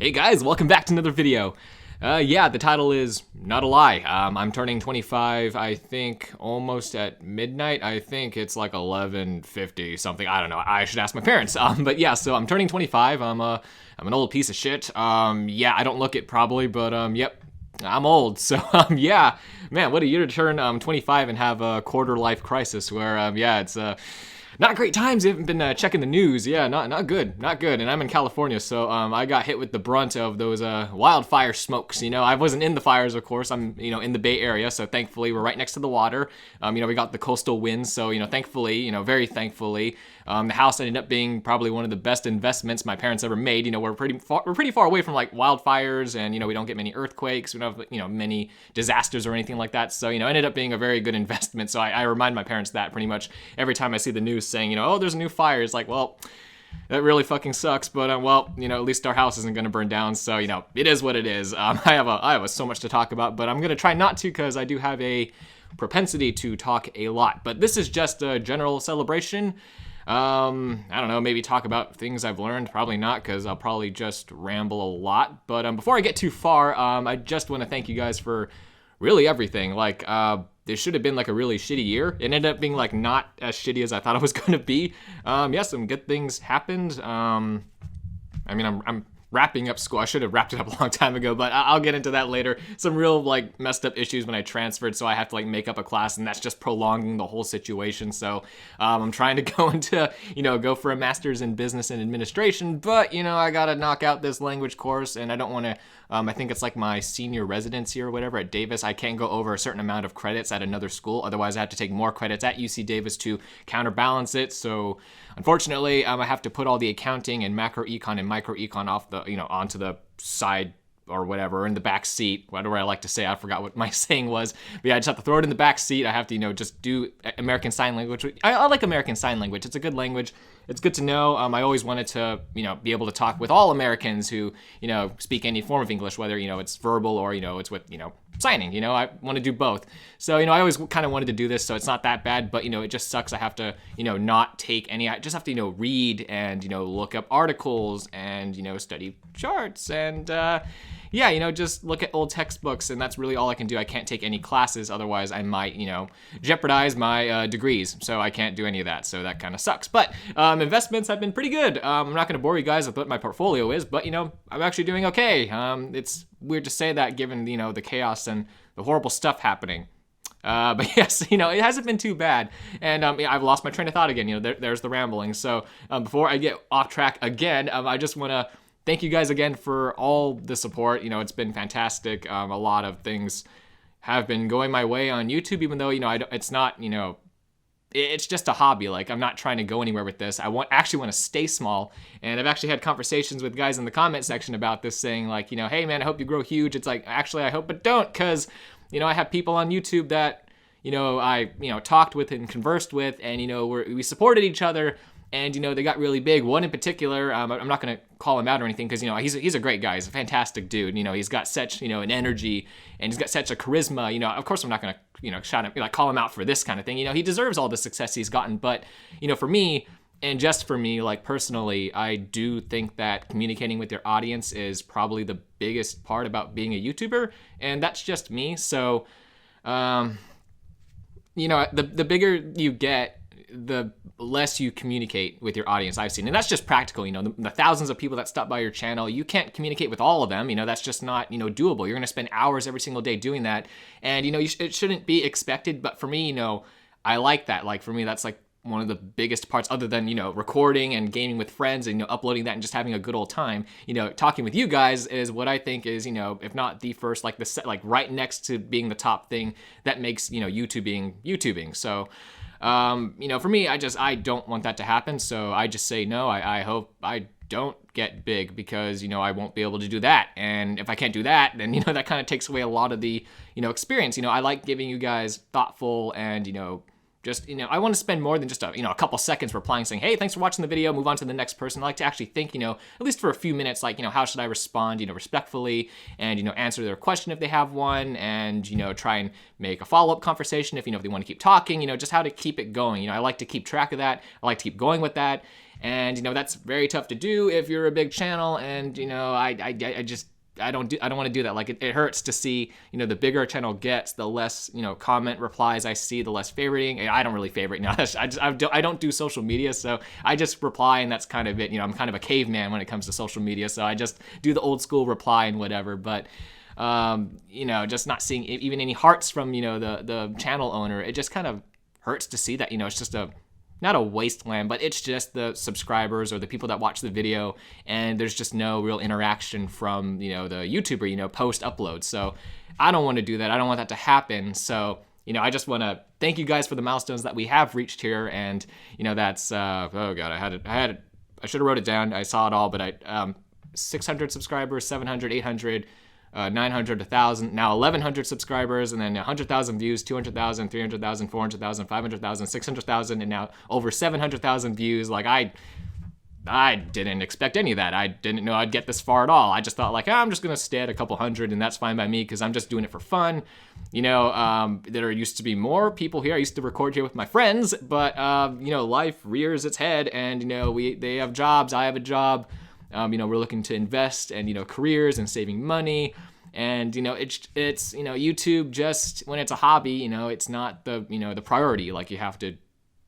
Hey guys, welcome back to another video. Yeah, the title is Not a Lie. I'm turning 25, I think, almost at midnight. I think it's like 11:50 something. I don't know. I should ask my parents. But yeah, so I'm turning 25. I'm an old piece of shit. Yeah, I don't look it probably, but yep, I'm old. So yeah, man, what a year to turn 25 and have a quarter life crisis. Where yeah, it's not great times. You haven't been checking the news. Yeah, not good, not good. And I'm in California, so I got hit with the brunt of those wildfire smokes. You know, I wasn't in the fires, of course. I'm in the Bay Area, so thankfully we're right next to the water. We got the coastal winds, so thankfully, very thankfully, the house ended up being probably one of the best investments my parents ever made. We're pretty far away from like wildfires, and we don't get many earthquakes. We don't have many disasters or anything like that. So ended up being a very good investment. So I remind my parents that pretty much every time I see the news saying, oh, there's a new fire. It's like, well, that really fucking sucks, but well, at least our house isn't gonna burn down, so it is what it is. I have so much to talk about, but I'm gonna try not to because I do have a propensity to talk a lot. But this is just a general celebration. I don't know, maybe talk about things I've learned. Probably not, because I'll probably just ramble a lot. But before I get too far, I just want to thank you guys for really everything. Like, this should have been like a really shitty year. It ended up being like not as shitty as I thought it was going to be. Yeah, some good things happened. I'm wrapping up school. I should have wrapped it up a long time ago, but I'll get into that later. Some real like messed up issues when I transferred, so I have to like make up a class, and that's just prolonging the whole situation. So I'm trying to go into, go for a master's in business and administration, but I gotta knock out this language course, and I don't want to. I think it's like my senior residency or whatever at Davis. I can't go over a certain amount of credits at another school. Otherwise, I have to take more credits at UC Davis to counterbalance it. So unfortunately, I have to put all the accounting and macroecon and microecon off the, onto the side or whatever, or in the back seat, whatever I like to say. I forgot what my saying was. But yeah, I just have to throw it in the back seat. I have to, just do American Sign Language. I like American Sign Language. It's a good language. It's good to know. I always wanted to, be able to talk with all Americans who, speak any form of English, whether, it's verbal or, it's with, signing. I want to do both. So, I always kind of wanted to do this, so it's not that bad, but, it just sucks. I have to, not take any, I just have to, read and, look up articles and, study charts and, yeah, just look at old textbooks, and that's really all I can do. I can't take any classes, otherwise I might, jeopardize my degrees, so I can't do any of that, so that kind of sucks. But investments have been pretty good. I'm not going to bore you guys with what my portfolio is, but, I'm actually doing okay. It's weird to say that given, the chaos and the horrible stuff happening. But yes, it hasn't been too bad. And I've lost my train of thought again. There's the rambling. So before I get off track again, I just want to thank you guys again for all the support. It's been fantastic. A lot of things have been going my way on YouTube, even though, it's not, it's just a hobby. Like, I'm not trying to go anywhere with this. I actually want to stay small. And I've actually had conversations with guys in the comment section about this, saying like, hey man, I hope you grow huge. It's like, actually, I hope, but don't, because, I have people on YouTube that, I, talked with and conversed with, and, we supported each other. And, they got really big. One in particular, I'm not going to call him out or anything because, he's a great guy. He's a fantastic dude. He's got such, an energy, and he's got such a charisma. Of course, I'm not going to, shout him, call him out for this kind of thing. He deserves all the success he's gotten. But, for me, and just for me, like personally, I do think that communicating with your audience is probably the biggest part about being a YouTuber. And that's just me. So, the bigger you get, the less you communicate with your audience, I've seen. And that's just practical. The thousands of people that stop by your channel, you can't communicate with all of them. That's just not, doable. You're going to spend hours every single day doing that. And, it shouldn't be expected. But for me, I like that. Like, for me, that's like one of the biggest parts, other than, recording and gaming with friends and, uploading that and just having a good old time. Talking with you guys is what I think is, if not the first, like like right next to being the top thing that makes, YouTubing. So, for me, I don't want that to happen. So I just say no. I hope I don't get big, because, I won't be able to do that. And if I can't do that, then, that kind of takes away a lot of the, experience. I like giving you guys thoughtful and, just, I want to spend more than just a couple seconds replying saying, hey, thanks for watching the video, move on to the next person. I like to actually think, at least for a few minutes, like, how should I respond, respectfully, and, answer their question if they have one, and, try and make a follow-up conversation if, if they want to keep talking, just how to keep it going. I like to keep track of that. I like to keep going with that. And, that's very tough to do if you're a big channel. And, I don't want to do that. Like it hurts to see, the bigger a channel gets, the less, comment replies I see, the less favoriting. I don't really favorite now. I don't do social media, so I just reply, and that's kind of it. I'm kind of a caveman when it comes to social media, so I just do the old school reply and whatever. But just not seeing even any hearts from, the channel owner, it just kind of hurts to see that, it's just not a wasteland, but it's just the subscribers or the people that watch the video, and there's just no real interaction from, the YouTuber, post upload. So I don't want to do that. I don't want that to happen. So, I just want to thank you guys for the milestones that we have reached here. And, that's, oh God, I should have wrote it down. I saw it all, but 600 subscribers, 700, 800, 900, 1,000, now 1,100 subscribers, and then 100,000 views, 200,000, 300,000, 400,000, 500,000, 600,000, and now over 700,000 views. Like I didn't expect any of that. I didn't know I'd get this far at all. I just thought I'm just gonna stay at a couple hundred, and that's fine by me because I'm just doing it for fun. There used to be more people here. I used to record here with my friends, but life rears its head, and they have jobs. I have a job. We're looking to invest and, careers and saving money. And, it's YouTube, just when it's a hobby, it's not the priority. Like, you have to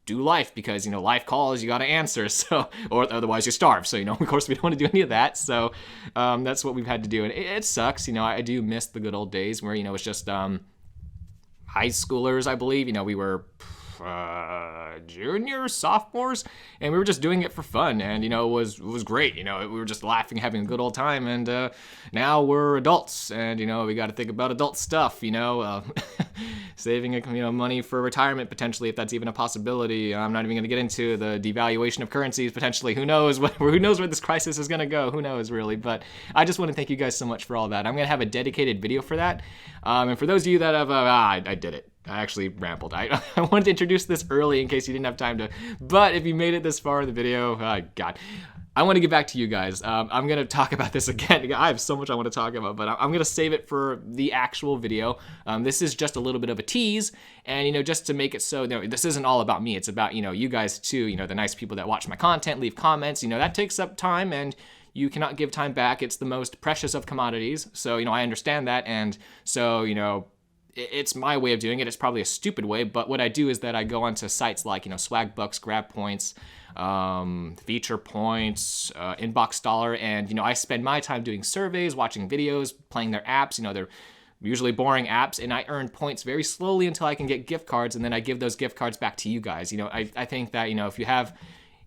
do life because, life calls, you got to answer. So, or otherwise you starve. So, of course we don't want to do any of that. So, that's what we've had to do. And it sucks. I do miss the good old days where, it's just, high schoolers, I believe, we were juniors, sophomores, and we were just doing it for fun, and it was great. We were just laughing, having a good old time, and now we're adults, and we got to think about adult stuff, saving money for retirement potentially, if that's even a possibility. I'm not even going to get into the devaluation of currencies potentially. Who knows where this crisis is going to go? Who knows, really? But I just want to thank you guys so much for all that. I'm going to have a dedicated video for that, and for those of you that have I did it. I actually rambled. I wanted to introduce this early in case you didn't have time to, but if you made it this far in the video, God, I want to get back to you guys. I'm going to talk about this again. I have so much I want to talk about, but I'm going to save it for the actual video. This is just a little bit of a tease, and, just to make it so, this isn't all about me. It's about, you guys too, the nice people that watch my content, leave comments, that takes up time, and you cannot give time back. It's the most precious of commodities. So, I understand that, and so, it's my way of doing it. It's probably a stupid way, but what I do is that I go onto sites like, Swagbucks, Grab Points, Feature Points, Inbox Dollar, and, I spend my time doing surveys, watching videos, playing their apps. They're usually boring apps, and I earn points very slowly until I can get gift cards, and then I give those gift cards back to you guys. I think that, if you have,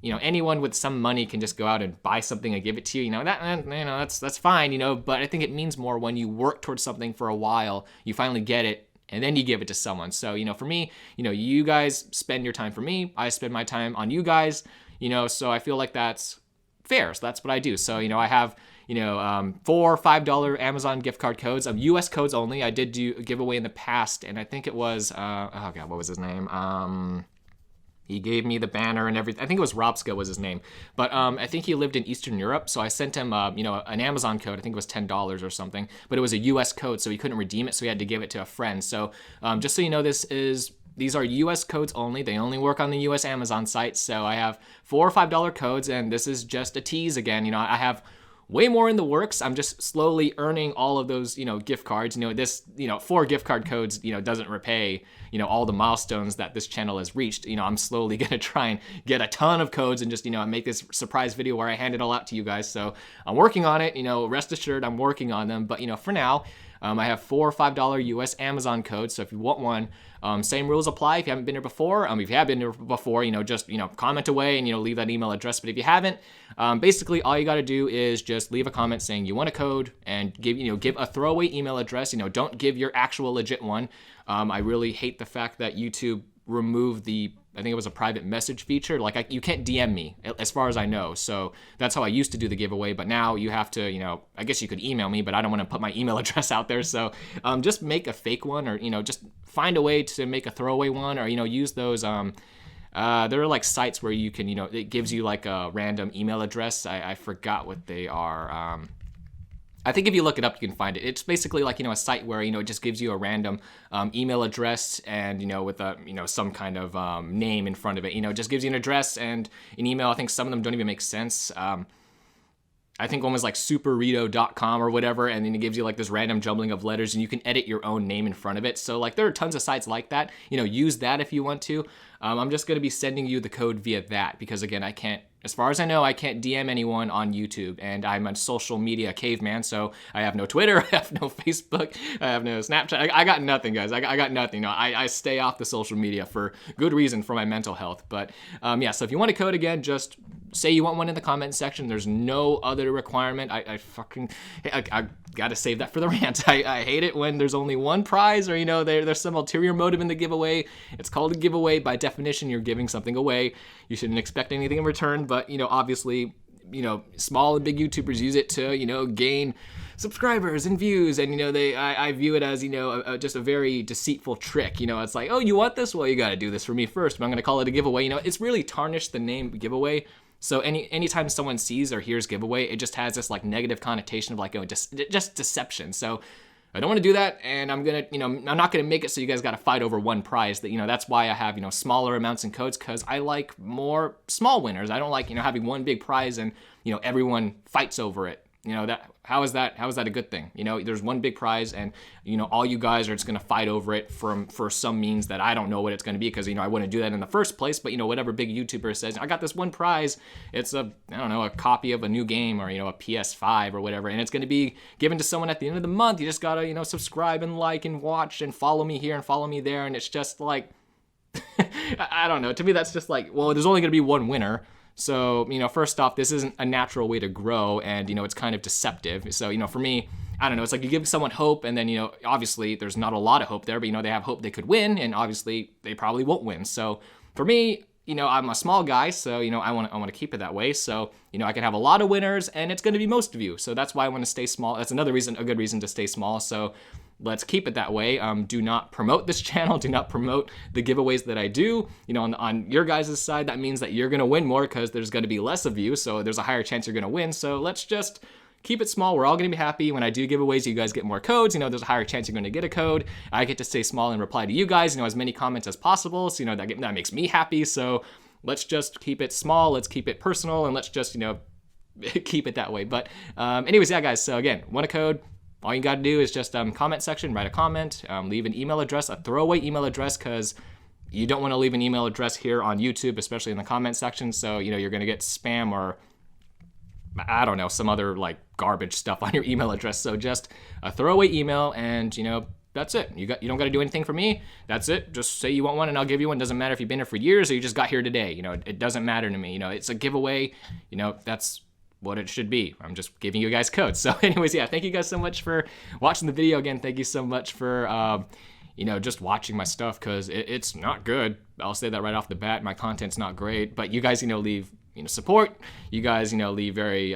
anyone with some money can just go out and buy something and give it to you. That's fine. But I think it means more when you work towards something for a while, you finally get it, and then you give it to someone. So, for me, you guys spend your time for me. I spend my time on you guys. So I feel like that's fair. So that's what I do. So, I have, $4 or $5 Amazon gift card codes. US codes only. I did do a giveaway in the past, and I think it was, oh God, what was his name? He gave me the banner and everything. I think it was Robska was his name. But I think he lived in Eastern Europe, so I sent him, an Amazon code. I think it was $10 or something. But it was a US code, so he couldn't redeem it, so he had to give it to a friend. So just so you know, these are US codes only. They only work on the US Amazon site. So I have $4 or $5 codes, and this is just a tease again. I have way more in the works. I'm just slowly earning all of those, gift cards. This, 4 gift card codes, doesn't repay, all the milestones that this channel has reached. I'm slowly going to try and get a ton of codes and just, make this surprise video where I hand it all out to you guys. So I'm working on it, rest assured I'm working on them. But, for now, I have $4 or $5 US Amazon codes. So if you want one, same rules apply if you haven't been here before. If you have been here before, just, comment away and, leave that email address. But if you haven't, basically all you got to do is just leave a comment saying you want a code and give a throwaway email address. Don't give your actual legit one. I really hate the fact that YouTube removed I think it was a private message feature. Like you can't DM me as far as I know. So that's how I used to do the giveaway. But now you have to, I guess you could email me, but I don't want to put my email address out there. So just make a fake one, or, just find a way to make a throwaway one, or, use those, there are like sites where you can, it gives you like a random email address. I forgot what they are. I think if you look it up, you can find it. It's basically like, a site where, it just gives you a random email address and, with a, some kind of name in front of it. It just gives you an address and an email. I think some of them don't even make sense. I think one was like superrito.com or whatever, and then it gives you like this random jumbling of letters, and you can edit your own name in front of it. So like there are tons of sites like that. Use that if you want to. I'm just going to be sending you the code via that because, again, I can't, as far as I know, I can't DM anyone on YouTube, and I'm a social media caveman, so I have no Twitter, I have no Facebook, I have no Snapchat. I got nothing, guys. I got nothing. I stay off the social media for good reason, for my mental health. But yeah, so if you want a code, again, just say you want one in the comment section. There's no other requirement. I gotta save that for the rant. I hate it when there's only one prize, or there's some ulterior motive in the giveaway. It's called a giveaway. By definition, you're giving something away. You shouldn't expect anything in return, but obviously, small and big YouTubers use it to gain subscribers and views, and I view it as just a very deceitful trick. It's like, oh, you want this? Well, you got to do this for me first, but I'm gonna call it a giveaway. It's really tarnished the name giveaway. So anytime someone sees or hears giveaway, it just has this like negative connotation of like, just deception. So I don't want to do that, and I'm gonna, I'm not gonna make it so you guys got to fight over one prize. That that's why I have smaller amounts and codes, because I like more small winners. I don't like having one big prize and everyone fights over it. How is that a good thing? There's one big prize, and all you guys are just gonna fight over it for some means that I don't know what it's gonna be, because I wouldn't do that in the first place. But whatever big YouTuber says, I got this one prize, it's a copy of a new game, or a PS5 or whatever, and it's gonna be given to someone at the end of the month. You just gotta subscribe and like and watch and follow me here and follow me there, and it's just like I don't know. To me, that's just like, well, there's only gonna be one winner. So, first off, this isn't a natural way to grow, and, it's kind of deceptive. So, for me, I don't know, it's like you give someone hope, and then, obviously there's not a lot of hope there, but, they have hope they could win, and obviously they probably won't win. So for me, I'm a small guy, so, I want to keep it that way. So, I can have a lot of winners, and it's going to be most of you. So that's why I want to stay small. That's another reason, a good reason to stay small. So let's keep it that way. Do not promote this channel. Do not promote the giveaways that I do. On your guys' side, that means that you're going to win more because there's going to be less of you. So there's a higher chance you're going to win. So let's just keep it small. We're all going to be happy. When I do giveaways, you guys get more codes. There's a higher chance you're going to get a code. I get to stay small and reply to you guys, as many comments as possible. So, that makes me happy. So let's just keep it small. Let's keep it personal, and let's just, keep it that way. But anyways, yeah, guys. So again, want a code? All you got to do is just comment section, write a comment, leave an email address, a throwaway email address, because you don't want to leave an email address here on YouTube, especially in the comment section. So, you're going to get spam or, I don't know, some other like garbage stuff on your email address. So just a throwaway email, and, that's it. You don't got to do anything for me. That's it. Just say you want one, and I'll give you one. Doesn't matter if you've been here for years or you just got here today. It doesn't matter to me. It's a giveaway. That's what it should be. I'm just giving you guys codes. So anyways, yeah, thank you guys so much for watching the video. Again, thank you so much for just watching my stuff, because it's not good. I'll say that right off the bat. My content's not great, but you guys leave support. You guys leave very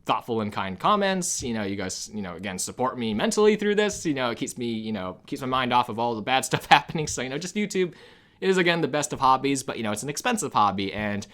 thoughtful and kind comments. You guys again support me mentally through this. It keeps me keeps my mind off of all the bad stuff happening. So just YouTube is, again, the best of hobbies, but it's an expensive hobby, and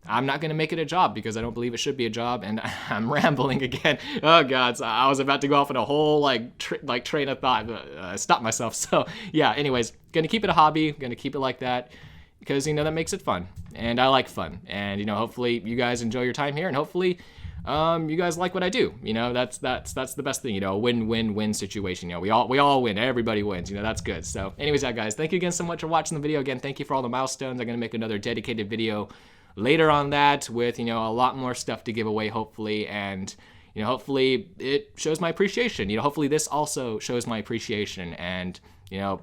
I'm not going to make it a job because I don't believe it should be a job. And I'm rambling again. Oh God, so I was about to go off on a whole train of thought, but I stopped myself. So yeah, anyways, going to keep it a hobby, going to keep it like that, because that makes it fun, and I like fun. And hopefully you guys enjoy your time here, and hopefully you guys like what I do. That's the best thing. A win-win-win situation. We all win. Everybody wins. That's good. So anyways, yeah, guys, thank you again so much for watching the video. Again, thank you for all the milestones. I'm going to make another dedicated video later on that with a lot more stuff to give away, hopefully, and hopefully it shows my appreciation. Hopefully this also shows my appreciation, and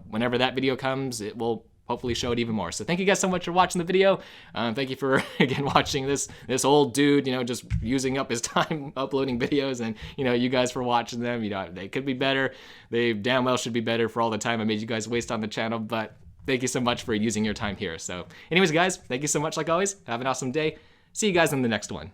whenever that video comes, it will hopefully show it even more. So thank you guys so much for watching the video. Thank you for again watching this old dude just using up his time uploading videos, and you guys for watching them. They could be better. They damn well should be better for all the time I made you guys waste on the channel, but thank you so much for using your time here. So anyways, guys, thank you so much like always. Have an awesome day. See you guys in the next one.